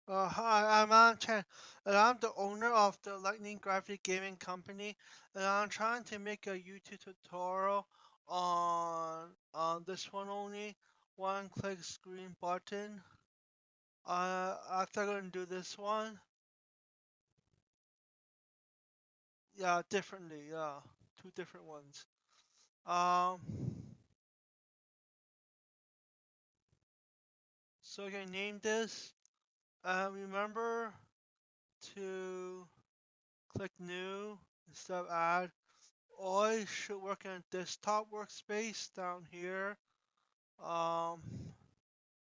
Hi, I'm Alan Chen, and I'm the owner of the Lightning Gravity Gaming Company, and I'm trying to make a YouTube tutorial on this one only, one click screen button. After I'm gonna do this one, yeah, differently, yeah, two different ones. Um, so I can name this. Remember to click new instead of add. Always should work in a desktop workspace down here. Um,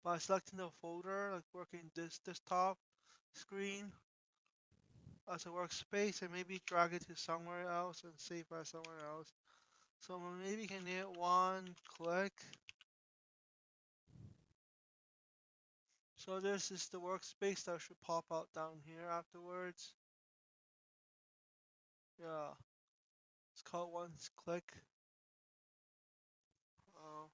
by selecting the folder, like working this desktop screen as a workspace, and maybe drag it to somewhere else and save as somewhere else. So maybe you can hit one click. So this is the workspace that should pop out down here afterwards. Yeah, it's called one click. Uh,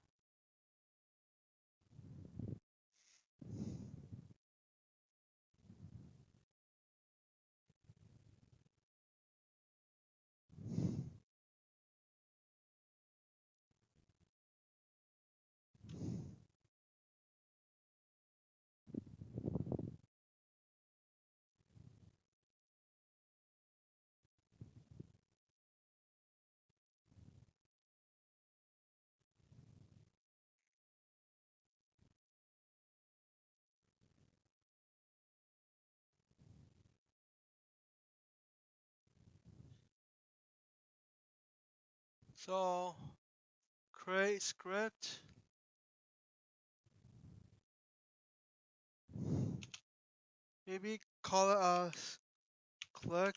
so create script. Maybe call it a click.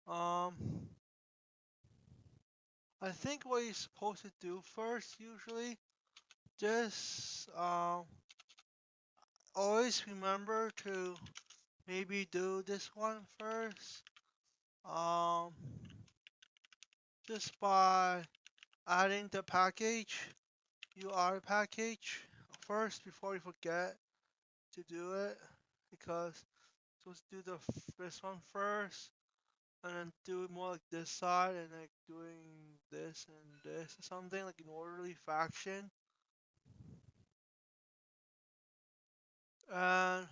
Um, I think what you're supposed to do first, usually, just always remember to maybe do this one first. Um, just by adding the package, UR package first before you forget to do it, because supposed to do this one first, and then do it more like this side, and like doing this and this or something like an orderly faction. And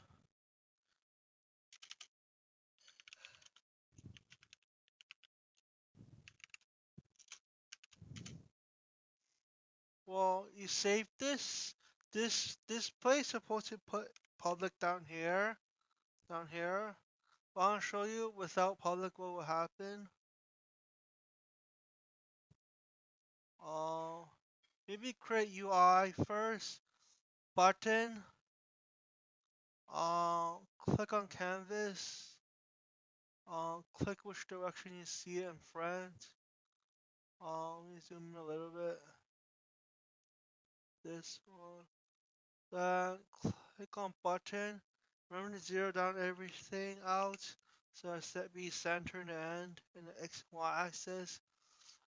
well, you save this. This place supposed to put public down here. Down here. I'll show you without public what will happen. Uh, maybe create UI first. Button. Click on canvas. Click which direction you see it in front. Let me zoom in a little bit. This one. Then click on button. Remember to zero down everything out. So I set be center in the end in the X Y axis.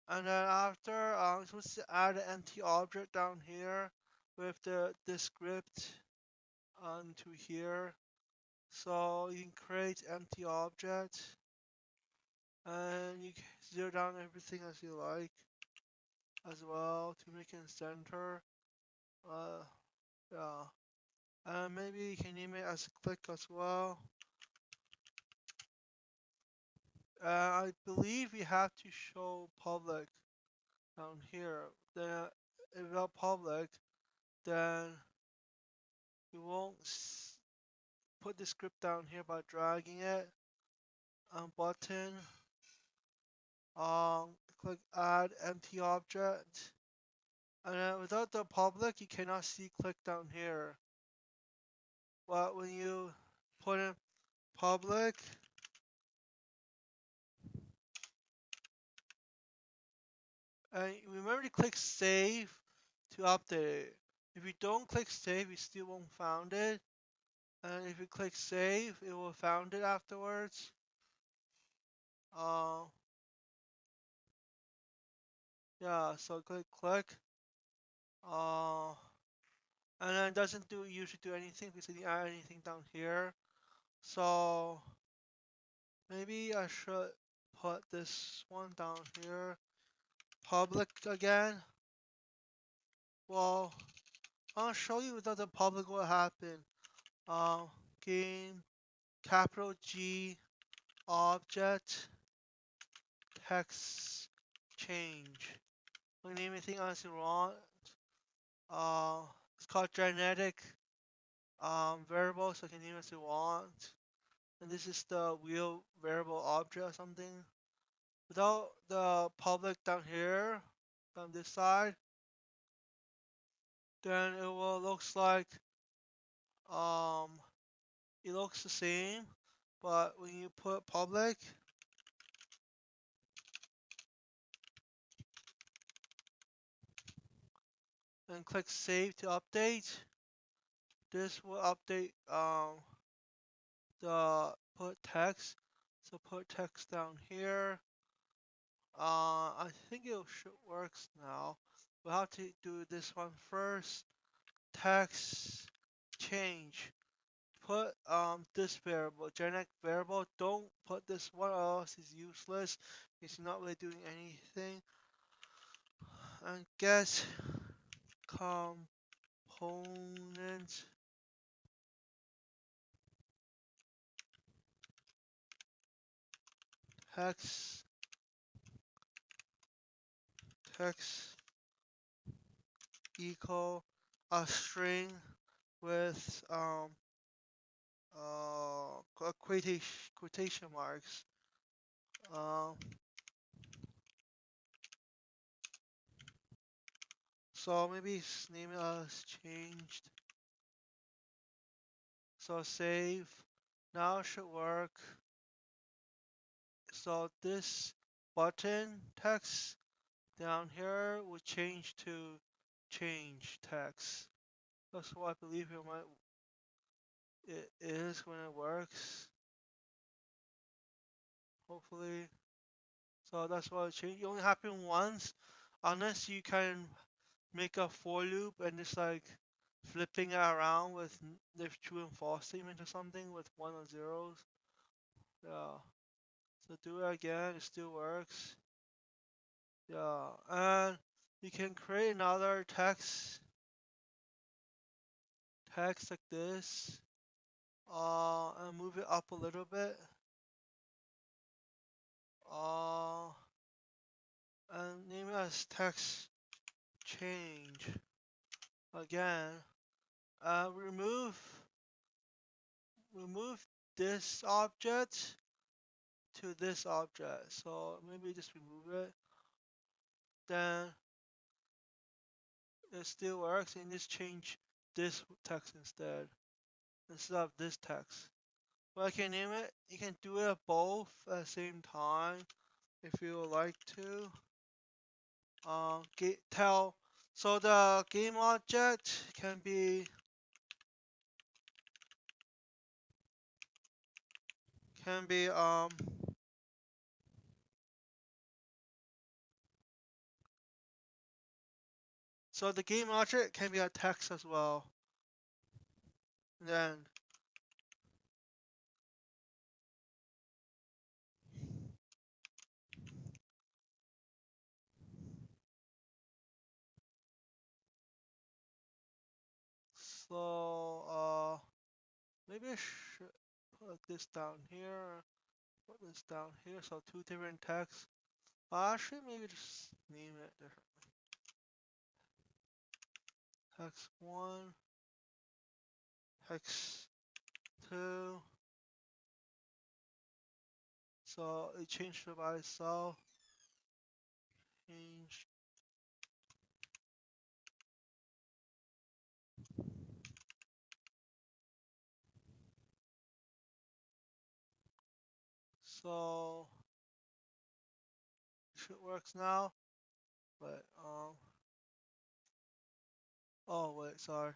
And then after, I'm supposed to add an empty object down here with the script onto here. So you can create empty object and you can zero down everything as you like as well to make it center. Uh, yeah. And maybe you can name it as a click as well. I believe you have to show public down here. Then, if not public, then you won't put the script down here by dragging it on button. Click add empty object. And then without the public, you cannot see click down here. But when you put in public, and remember to click save to update it. If you don't click save, you still won't found it. And if you click save, it will found it afterwards. Uh, Yeah, so click. Uh, and then it doesn't do usually do anything because it didn't add anything down here. So maybe I should put this one down here. Public again. Well, I'll show you without the public what happened. Um, game capital G object text change. We can name anything else you want. Uh, it's called genetic variable, so you can name it as you want. And this is the real variable object or something. Without the public down here, on this side, then it will looks like um it looks the same, but when you put public and click save to update, this will update the put text. So put text down here. I think it should works now. We'll have to do this one first. Text change. Put this variable, genetic variable. Don't put this one else is useless. It's not really doing anything. And get component text text equal a string with quotation marks. Um, so maybe name it as changed. So save. Now it should work. So this button text down here will change to change text. That's what I believe it is when it works. Hopefully. So that's why it changed. It only happened once, unless you can make a for loop and just like flipping it around with if true and false statement or something with one or zeros. Yeah. So do it again. It still works. Yeah. And you can create another text like this. And move it up a little bit. Uh, and name it as text change. Again, remove this object to this object. So maybe just remove it. Then it still works, and just change this text instead of this text. Well, I can name it. You can do it both at the same time if you would like to. Tell. So the game object can be. So the game object can be a text as well. And then so maybe I should put this down here. Put this down here. So two different texts. Actually, maybe just name it text one, text two. So it changed it by itself. Change. So it works now. But oh wait, sorry.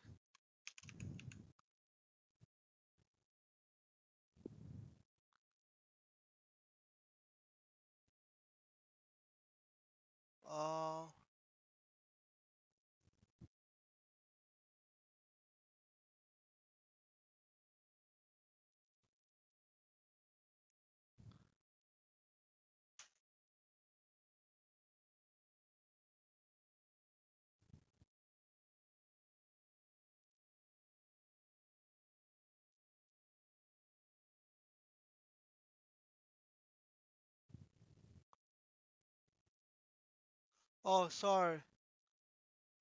Oh, sorry.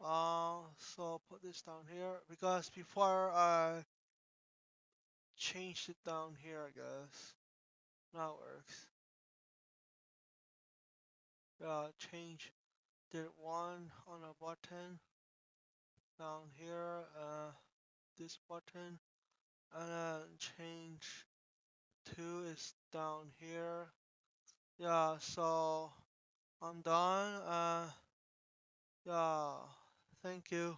So put this down here because before I changed it down here, I guess. Now it works. Change did one on a button down here, this button, and then change two is down here. Yeah, so I'm done. Yeah, thank you.